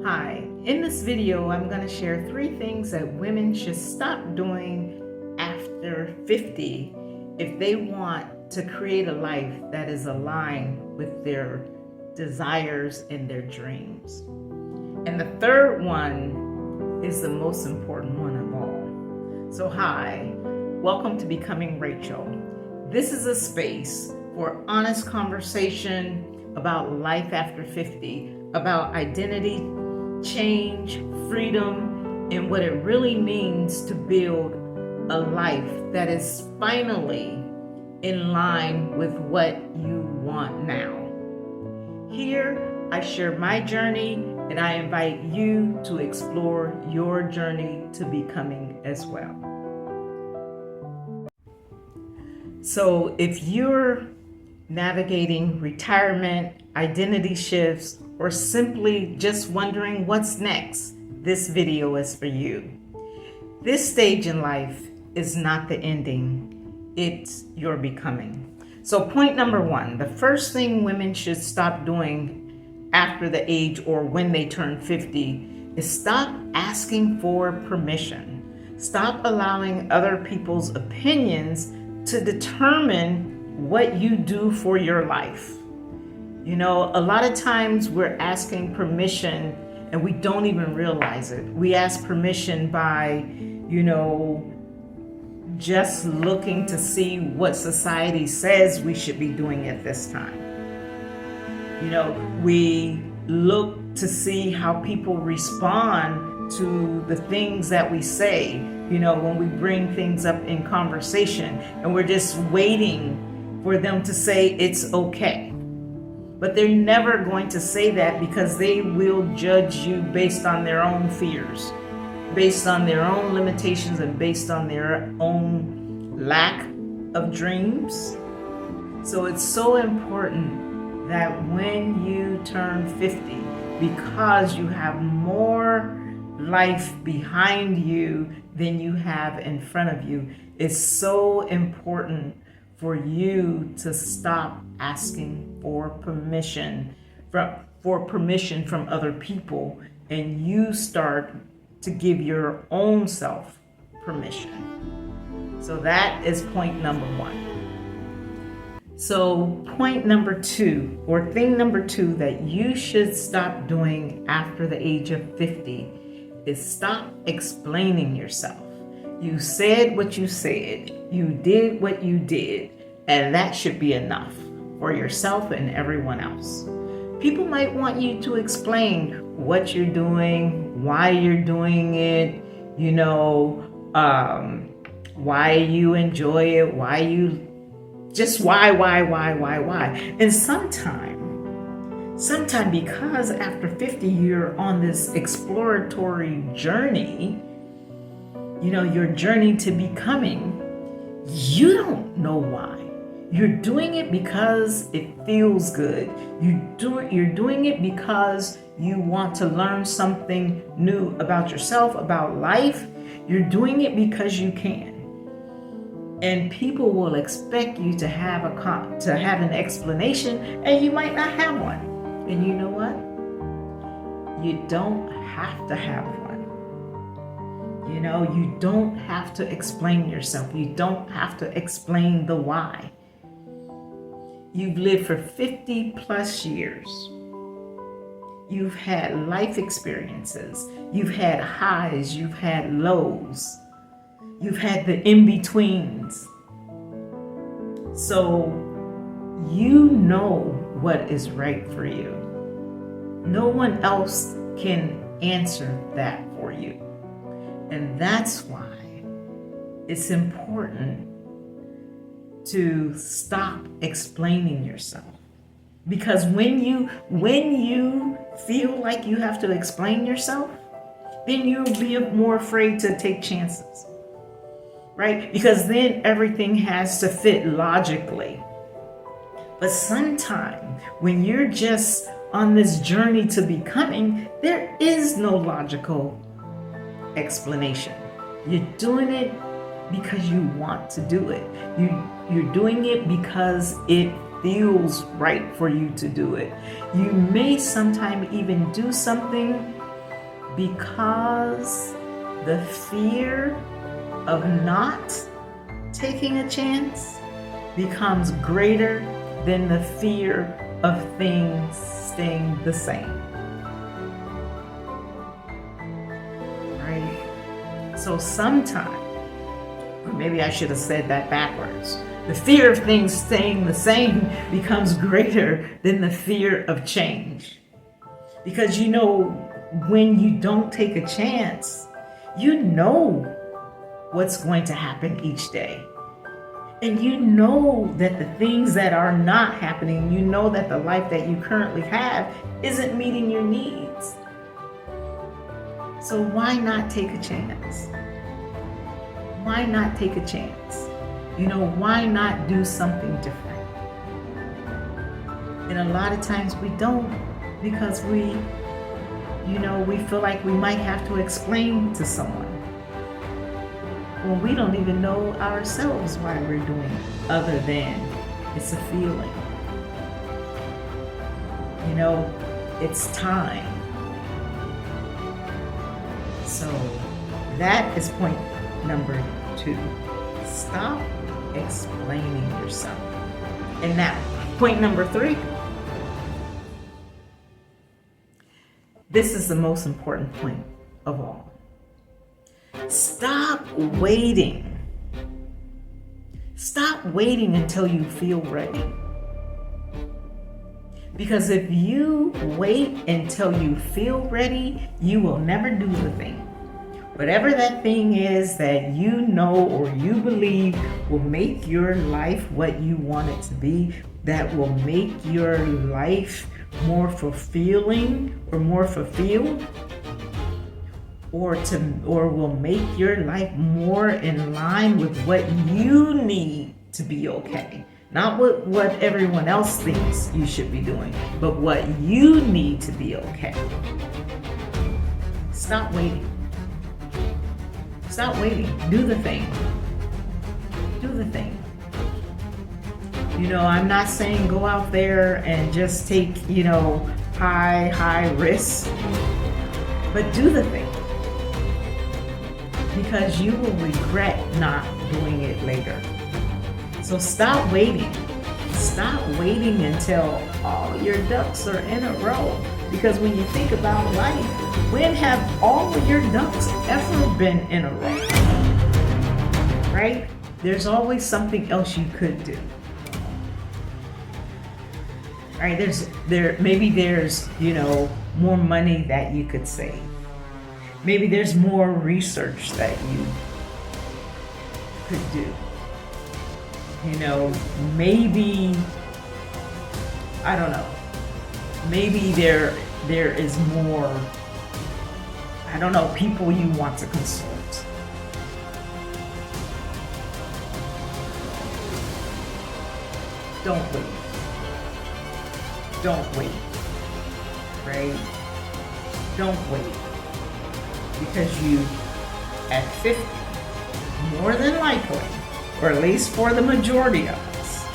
Hi, in this video I'm going to share 3 things that women should stop doing after 50 if they want to create a life that is aligned with their desires and their dreams. And the third one is the most important one of all. So hi, welcome to Becoming Rachel. This is a space for honest conversation about life after 50, about identity, change, freedom, and what it really means to build a life that is finally in line with what you want now. Here, I share my journey, and I invite you to explore your journey to becoming as well. So if you're navigating retirement, identity shifts, or simply just wondering what's next, this video is for you. This stage in life is not the ending, it's your becoming. So point number 1, the first thing women should stop doing after the age or when they turn 50 is stop asking for permission. Stop allowing other people's opinions to determine what you do for your life. You know, a lot of times we're asking permission and we don't even realize it. We ask permission by, just looking to see what society says we should be doing at this time. We look to see how people respond to the things that we say, when we bring things up in conversation, and we're just waiting for them to say it's okay. But they're never going to say that because they will judge you based on their own fears, based on their own limitations, and based on their own lack of dreams. So it's so important that when you turn 50, because you have more life behind you than you have in front of you, it's so important for you to stop asking for permission from other people, and you start to give your own self permission. So that is point number 1. So point number 2, or thing number 2 that you should stop doing after the age of 50 is stop explaining yourself. You said what you said, you did what you did, and that should be enough for yourself and everyone else. People might want you to explain what you're doing, why you're doing it, why you enjoy it, why. And sometime because after 50 you're on this exploratory journey, your journey to becoming, you don't know why. You're doing it because it feels good. You're doing it because you want to learn something new about yourself, about life. You're doing it because you can. And people will expect you to have an explanation, and you might not have one. And you know what? You don't have to have one. You don't have to explain yourself. You don't have to explain the why. You've lived for 50 plus years. You've had life experiences. You've had highs. You've had lows. You've had the in-betweens. So you know what is right for you. No one else can answer that for you. And that's why it's important to stop explaining yourself. Because when you feel like you have to explain yourself, then you'll be more afraid to take chances, right? Because then everything has to fit logically. But sometimes when you're just on this journey to becoming, there is no logical explanation. You're doing it because you want to do it. You're doing it because it feels right for you to do it. You may sometime even do something because the fear of not taking a chance becomes greater than the fear of things staying the same. Right? So sometimes, or maybe I should have said that backwards. The fear of things staying the same becomes greater than the fear of change. Because when you don't take a chance, you know what's going to happen each day. And you know that the things that are not happening, you know that the life that you currently have isn't meeting your needs. So why not take a chance? Why not take a chance? Why not do something different? And a lot of times we don't, because we feel like we might have to explain to someone. Well, we don't even know ourselves why we're doing it, other than it's a feeling. It's time. So that is point number 2. Stop explaining yourself. And now, point number 3. This is the most important point of all. Stop waiting. Stop waiting until you feel ready. Because if you wait until you feel ready, you will never do the thing. Whatever that thing is that you know or you believe will make your life what you want it to be, that will make your life more fulfilling or more fulfilled, or will make your life more in line with what you need to be okay. Not what everyone else thinks you should be doing, but what you need to be okay. Stop waiting. Stop waiting. Do the thing. Do the thing. I'm not saying go out there and just take, high risks, but do the thing. Because you will regret not doing it later. So stop waiting. Stop waiting until all your ducks are in a row. Because when you think about life, when have all of your ducks ever been in a row? Right? There's always something else you could do. Right? Maybe there's more money that you could save. Maybe there's more research that you could do. Maybe, I don't know. Maybe there is more, I don't know, people you want to consult. Don't wait. Don't wait. Right? Don't wait. Because you, at 50, more than likely, or at least for the majority of us,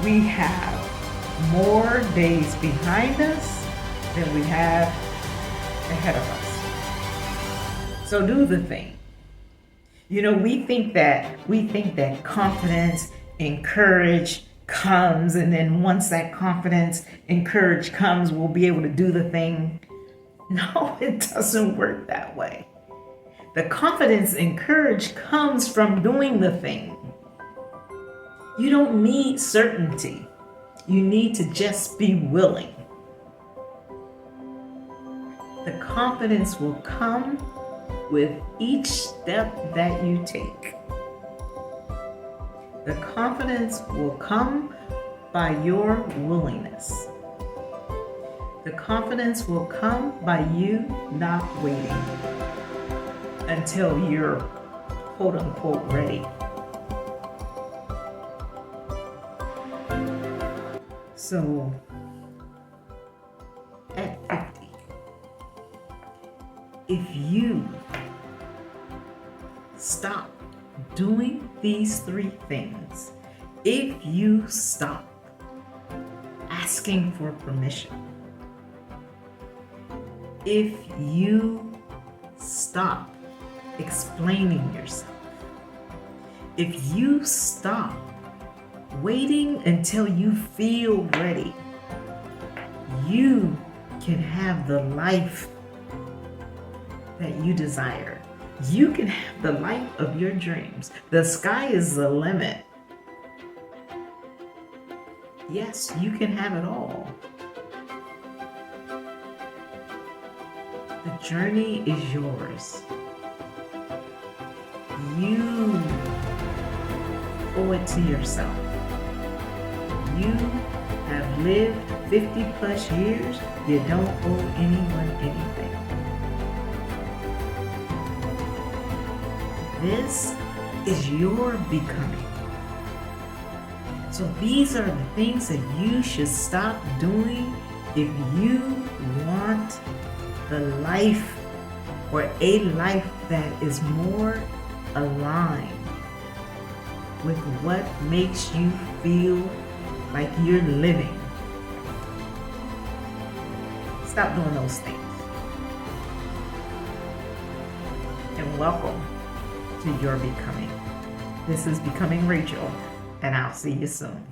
we have more days behind us than we have ahead of us. So do the thing. We think that confidence and courage comes, and then once that confidence and courage comes, we'll be able to do the thing. No, it doesn't work that way. The confidence and courage comes from doing the thing. You don't need certainty. You need to just be willing. The confidence will come with each step that you take. The confidence will come by your willingness. The confidence will come by you not waiting until you're quote unquote ready. So at 50, if you stop doing these 3 things, if you stop asking for permission, if you stop explaining yourself. If you stop waiting until you feel ready, you can have the life that you desire. You can have the life of your dreams. The sky is the limit. Yes, you can have it all. The journey is yours. You owe it to yourself. You have lived 50 plus years. You don't owe anyone anything. This is your becoming. So these are the things that you should stop doing if you want the life or a life that is more aligned with what makes you feel like you're living. Stop doing those things. And welcome to your becoming. This is Becoming Rachel, and I'll see you soon.